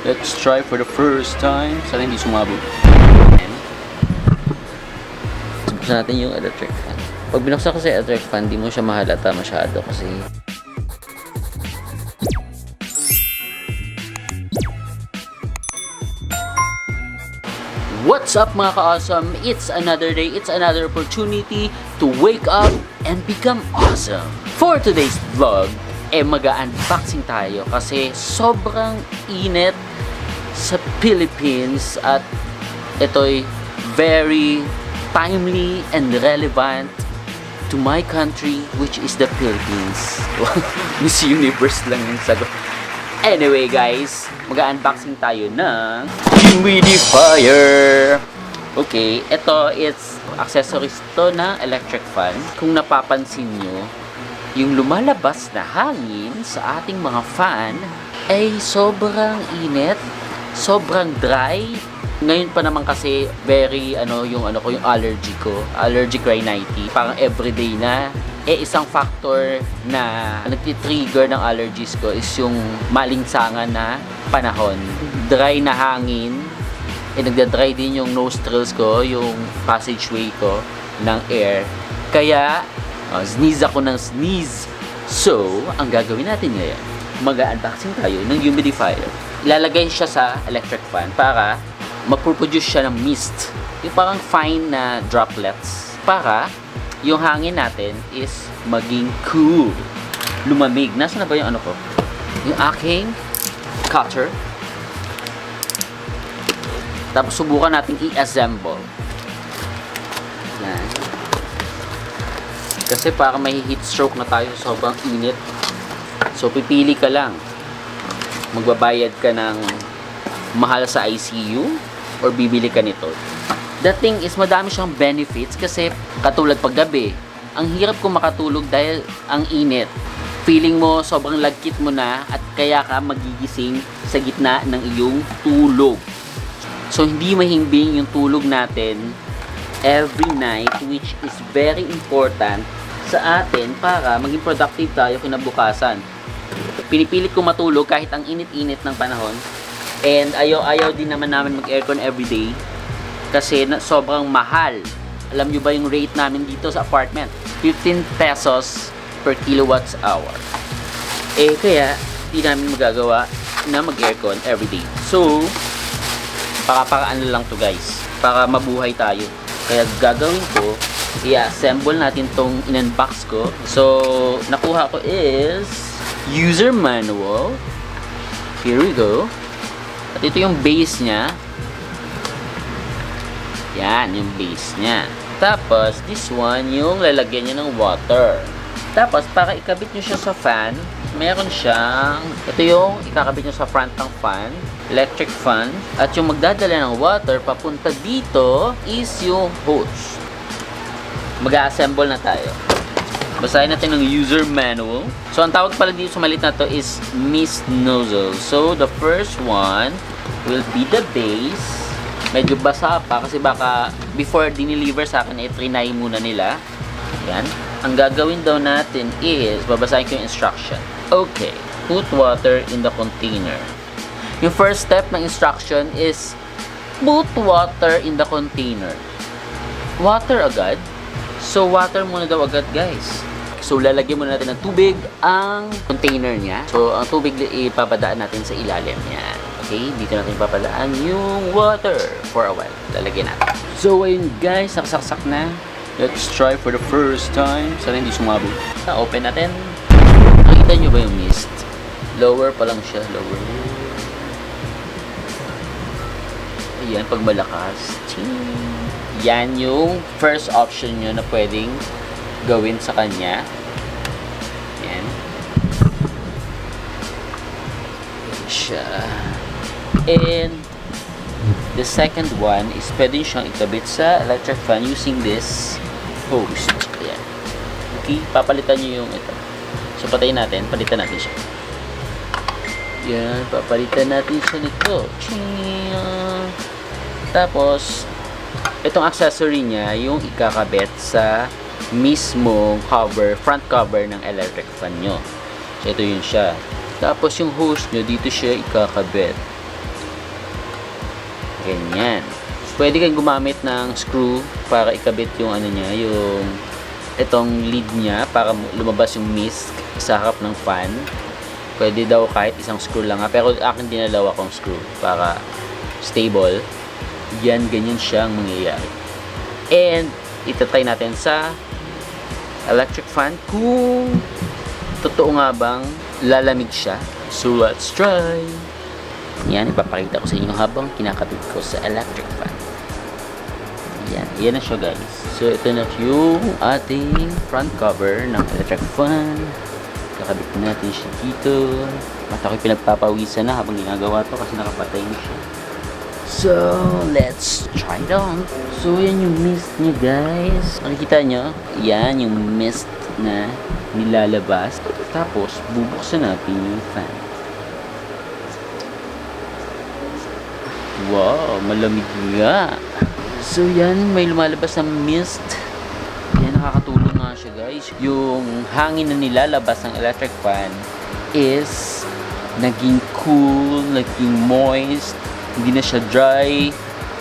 Let's try for the first time. Sana hindi sumabog. Buksan natin yung electric fan. Pag binuksan ko sa electric fan, di mo siya mahalata masyado kasi what's up mga ka-awesome? It's another day, it's another opportunity to wake up and become awesome. For today's vlog, mag-unboxing tayo kasi sobrang init sa Philippines at ito'y very timely and relevant to my country, which is the Philippines. Miss Universe lang yung sagot. Anyway guys, mag-unboxing tayo ng humidifier. Okay, ito is accessories to ng electric fan. Kung napapansin nyo, yung lumalabas na hangin sa ating mga fan ay sobrang init, sobrang dry. Ngayon pa naman kasi very yung allergy ko, allergic rhinitis. Parang everyday na. Isang factor na nagtitrigger ng allergies ko is yung malinsangan na panahon. Dry na hangin, nagda-dry din yung nostrils ko, yung passageway ko ng air. Kaya, sneeze ako ng sneeze. So, ang gagawin natin ngayon, mag-unboxing tayo ng humidifier. Ilalagay siya sa electric fan para mag-produce siya ng mist. Yung parang fine na droplets. Para yung hangin natin is maging cool. Lumamig. Nasaan na ba yung ko? Yung aking cutter. Tapos subukan natin i-assemble. Yan. Kasi para may heat stroke na tayo, sobrang init. So, pipili ka lang. Magbabayad ka ng mahal sa ICU or bibili ka nito. The thing is, madami siyang benefits kasi katulad paggabi, ang hirap kong makatulog dahil ang init. Feeling mo, sobrang lagkit mo na at kaya ka magigising sa gitna ng iyong tulog. So, hindi mahimbing yung tulog natin every night, which is very important sa atin para maging productive tayo kinabukasan. Pinipilit ko matulog kahit ang init-init ng panahon. And ayaw din naman namin mag-aircon everyday kasi sobrang mahal. Alam nyo ba yung rate namin dito sa apartment? 15 pesos per kilowatts hour. Kaya di namin magagawa na mag-aircon everyday. So, para-paraan lang to guys. Para mabuhay tayo. Kaya gagawin ko, i-assemble natin tong in-unbox ko. So, nakuha ko is user manual. Here we go. At ito yung base niya. Yan, yung base niya. Tapos, this one, yung lalagyan niya ng water. Tapos, para ikabit nyo siya sa fan, meron siyang, ito yung ikakabit nyo sa front ng fan, electric fan. At yung magdadala ng water, papunta dito, is yung hose. Mag-assemble na tayo. Basahin natin ng user manual. So, ang tawag pala dito sa maliit na to is mist nozzle. So, the first one will be the base. Medyo basa pa kasi baka before dineliver sa akin, trinay muna nila. Yan. Ang gagawin daw natin is, babasahin ko yung instruction. Okay. Put water in the container. Yung first step ng instruction is, put water in the container. Water agad? So, water muna daw agad, guys. So, lalagyan muna natin ng tubig ang container niya. So, ang tubig ipapadaan natin sa ilalim niya. Okay? Dito natin ipapadaan yung water for a while. Lalagyan natin. So, ayun guys. Naksaksak na. Let's try for the first time. Sana hindi sumabog. Open natin. Nakita nyo ba yung mist? Lower pa lang siya. Lower. Ayan, pag malakas. Yan yung first option nyo na pwedeng gawin sa kanya. Yan. Yan siya. And the second one is pwedeng siyang ikabit sa electric fan using this hose. Ayan. Okay, papalitan nyo yung ito. So, patayin natin. Palitan natin siya. Yan, papalitan natin siya nito. Tapos, itong accessory niya, yung ikakabit sa mismong cover, front cover ng electric fan nyo. So, ito yun siya. Tapos, yung hose nyo, dito siya ikakabit. Ganyan. Pwede kang gumamit ng screw para ikabit yung ano niya, yung itong lid niya para lumabas yung mist sa harap ng fan. Pwede daw kahit isang screw lang, pero akin dinalawa kong screw para stable. Yan, ganyan siyang mangyayari. And itatry natin sa electric fan kung totoo nga bang lalamig siya. So let's try. Yan, ipapakita ko sa inyo habang kinakabit ko sa electric fan. Yan na siya guys. So ito na yung ating front cover ng electric fan. Kakabit natin siya dito. At ako'y pinagpapawisan na habang ginagawa to kasi nakapatay na siya. So let's try it on. So yan yung mist niya guys. Nakikita nyo? Yan yung mist na nilalabas. Tapos bubuksan natin yung fan. Wow, malamig nga. So yan, may lumalabas na mist. Yan, nakakatulong nga siya guys. Yung hangin na nilalabas ng electric fan is naging cool, naging moist. Hindi na siya dry,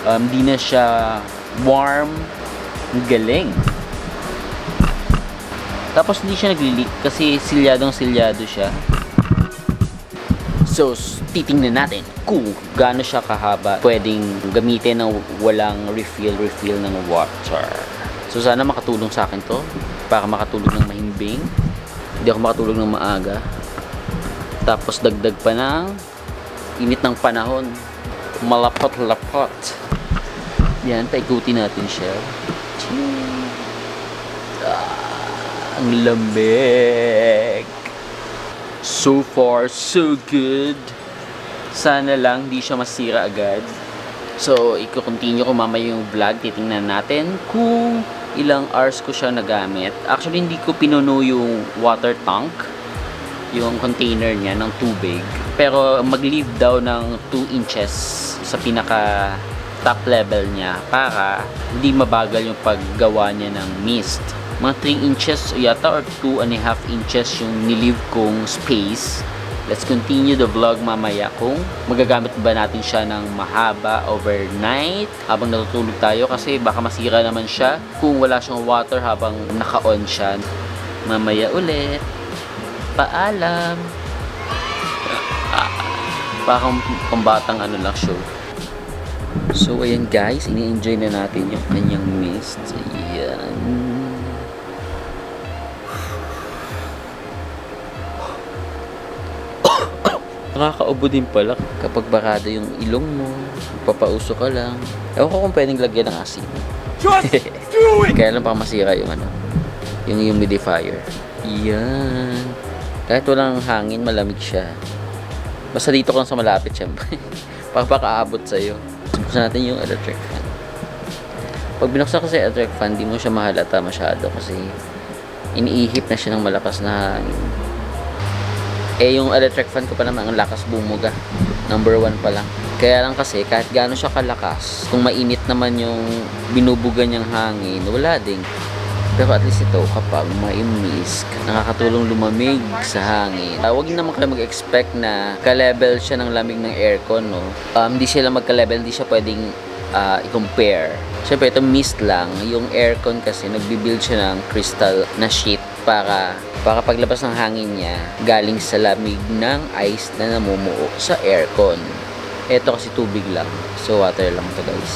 hindi na siya warm. Ang galing. Tapos hindi siya nagli-leak kasi silyadong-silyado siya. So, titingnan natin kung gaano siya kahaba pwedeng gamitin ng walang refill ng water. So, sana makatulong sa akin to para makatulog ng mahimbing. Hindi ako makatulog ng maaga. Tapos, dagdag pa ng init ng panahon. Malapot-lapot. Yan, paikutin natin siya. Ang lamig. So far, so good. Sana lang di siya masira agad. So, i-continue ko mamaya yung vlog. Titingnan natin kung ilang hours ko siya nagamit. Actually, hindi ko pinuno yung water tank, yung container niya ng tubig. Pero mag-leave daw ng 2 inches sa pinaka top level niya para hindi mabagal yung paggawa niya ng mist. Mga 3 inches yata or 2.5 inches yung nilive kong space. Let's continue the vlog mamaya kung magagamit ba natin siya ng mahaba overnight habang natutulog tayo kasi baka masira naman siya kung wala siyang water habang naka-on siya. Mamaya ulit. Paalam. Parang pambatang ano lang show. So ayan guys, ini-enjoy na natin yung kanyang mist. Ayan. Nakakaubo din pala kapag barado yung ilong mo, papauso ka lang. Ewan ko kung pwedeng lagyan ng asin. Kaya lang pa masira yung ano, yung humidifier. Yan. Kahit walang hangin, malamig siya. Basta dito ka lang sa malapit, syempre. Papakaabot sa'yo. Buksan natin yung electric fan. Pag binuksan ko sa electric fan, di mo siya mahalata masyado kasi iniihip na siya ng malakas na hangin. Eh, yung electric fan ko pa naman, ang lakas bumuga. Number 1 pa lang. Kaya lang kasi, kahit gaano siya kalakas, kung mainit naman yung binubuga niyang hangin, wala ding. Pero at least ito, kapag maimis, nakakatulong lumamig sa hangin. Huwag naman kayo mag-expect na ka-level siya ng lamig ng aircon, no? Hindi sila magka-level, hindi siya pwedeng i-compare. Siyempre, ito mist lang. Yung aircon kasi, nagbibuild siya ng crystal na sheet para paglabas ng hangin niya galing sa lamig ng ice na namumuo sa aircon. Ito kasi tubig lang, so water lang to guys.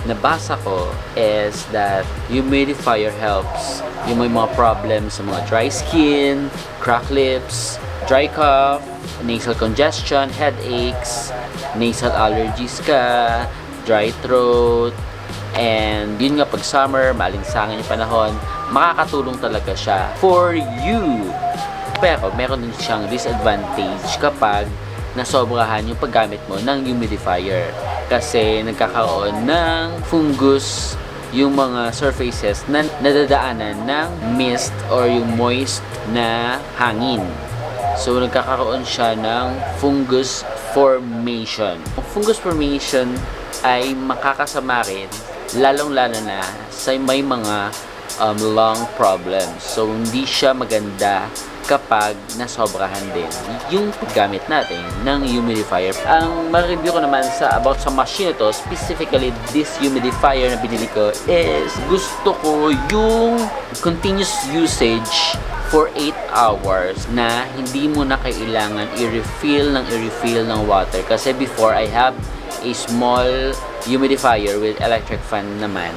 Nabasa ko is that humidifier helps yung may mga problems sa mga dry skin, cracked lips, dry cough, nasal congestion, headaches, nasal allergies ka, dry throat, and yun nga pag summer, malinsangan yung panahon, makakatulong talaga siya for you. Pero meron din siyang disadvantage kapag nasobrahan yung paggamit mo ng humidifier. Kasi nagkakaroon ng fungus yung mga surfaces na nadadaanan ng mist or yung moist na hangin. So nagkakaroon siya ng fungus formation. Ang fungus formation ay makakasama rin lalong-lalo na sa may mga lung problems. So, hindi siya maganda kapag nasobrahan din yung paggamit natin ng humidifier. Ang ma-review ko naman about sa machine ito, specifically this humidifier na binili ko, is gusto ko yung continuous usage for 8 hours na hindi mo na kailangan i-refill ng water. Kasi before, I have a small humidifier with electric fan naman.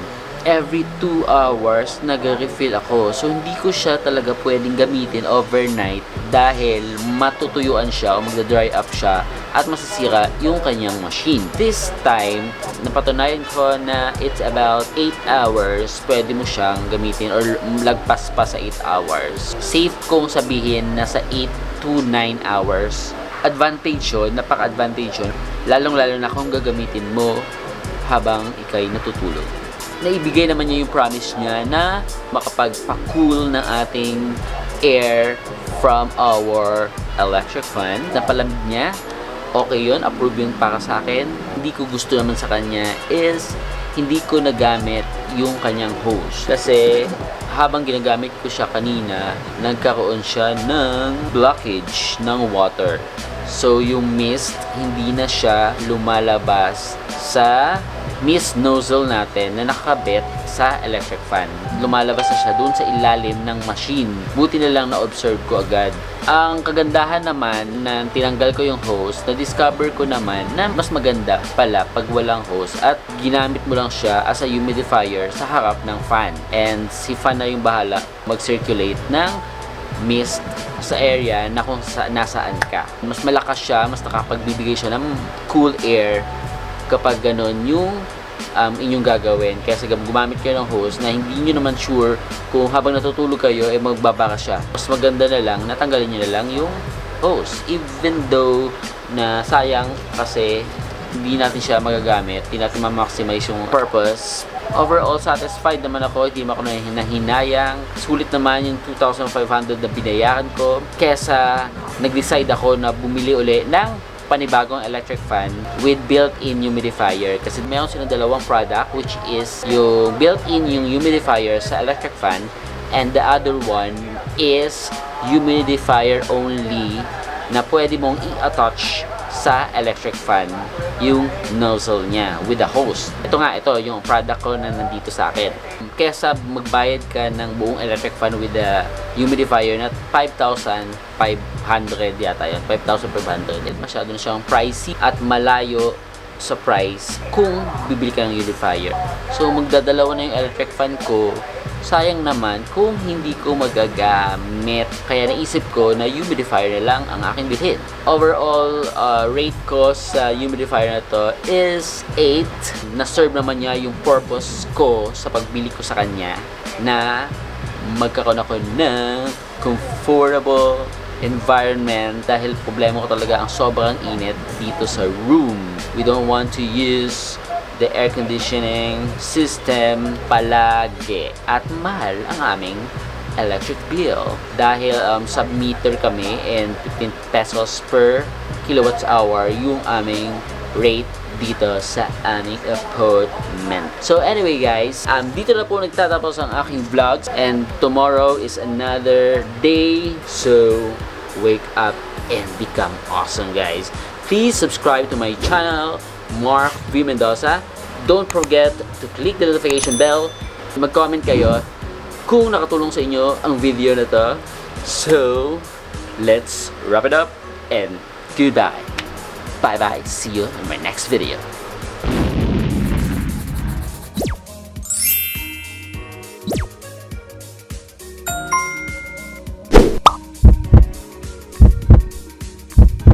Every 2 hours nag-refill ako. So hindi ko siya talaga pwedeng gamitin overnight dahil matutuyuan siya o magda-dry up siya at masisira yung kanyang machine. This time, napatunayan ko na it's about 8 hours pwede mo siyang gamitin or lagpas pa sa 8 hours. Safe kong sabihin na sa 8 to 9 hours. Advantage yun, napaka-advantage yun. Lalong-lalo na kung gagamitin mo habang ikay natutulog. Naibigay naman niya yung promise niya na makapagpa-cool ng ating air from our electric fan. Napalamig niya. Okay yun, approve yun para sa akin. Hindi ko gusto naman sa kanya is hindi ko nagamit yung kanyang hose. Kasi habang ginagamit ko siya kanina, nagkaroon siya ng blockage ng water. So yung mist, hindi na siya lumalabas sa mist nozzle natin na nakakabit sa electric fan. Lumalabas na siya dun sa ilalim ng machine. Buti na lang na-observe ko agad. Ang kagandahan naman na tinanggal ko yung hose, na-discover ko naman na mas maganda pala pag walang hose at ginamit mo lang siya as a humidifier sa harap ng fan. And si fan na yung bahala mag-circulate ng mist sa area na kung nasaan ka. Mas malakas siya, mas nakapagbibigay siya ng cool air kapag ganon yung inyong gagawin. Kasi gumamit kayo ng hose na hindi nyo naman sure kung habang natutulog kayo magbabara siya. Mas maganda na lang, natanggalin nyo na lang yung hose. Even though na sayang kasi hindi natin siya magagamit, hindi natin ma-maximize yung purpose. Overall, satisfied naman ako, hindi ako nahinayang. Sulit naman yung 2,500 na binayaran ko. Kesa nag-decide ako na bumili uli ng panibagong electric fan with built-in humidifier. Kasi meron silang dalawang product which is yung built-in yung humidifier sa electric fan and the other one is humidifier only na pwede mong i-attach sa electric fan yung nozzle niya with a hose. Ito yung product ko na nandito sa akin. Kesa magbayad ka ng buong electric fan with a humidifier na 5,500 yata yun. 5,500. Masyado na siyang pricey at malayo sa price kung bibili ka ng humidifier. So magdadalawa na yung electric fan ko. Sayang naman kung hindi ko magagamit. Kaya naisip ko na humidifier na lang ang aking bilhin. Overall, rate ko sa humidifier na to is 8. Na-serve naman niya yung purpose ko sa pagbili ko sa kanya na magkakaroon ako ng comfortable environment dahil problema ko talaga ang sobrang init dito sa room. We don't want to use the air conditioning system palagi at mahal ang aming electric bill dahil sub-meter kami and 15 pesos per kilowatts hour yung aming rate dito sa aming apartment. So anyway guys, dito na po nagtatapos ang aking vlogs and tomorrow is another day, so wake up and become awesome guys. Please subscribe to my channel, Mark V. Mendoza. Don't forget to click the notification bell. Mag-comment kayo kung nakatulong sa inyo ang video na to. So, let's wrap it up and goodbye. Bye-bye. See you in my next video.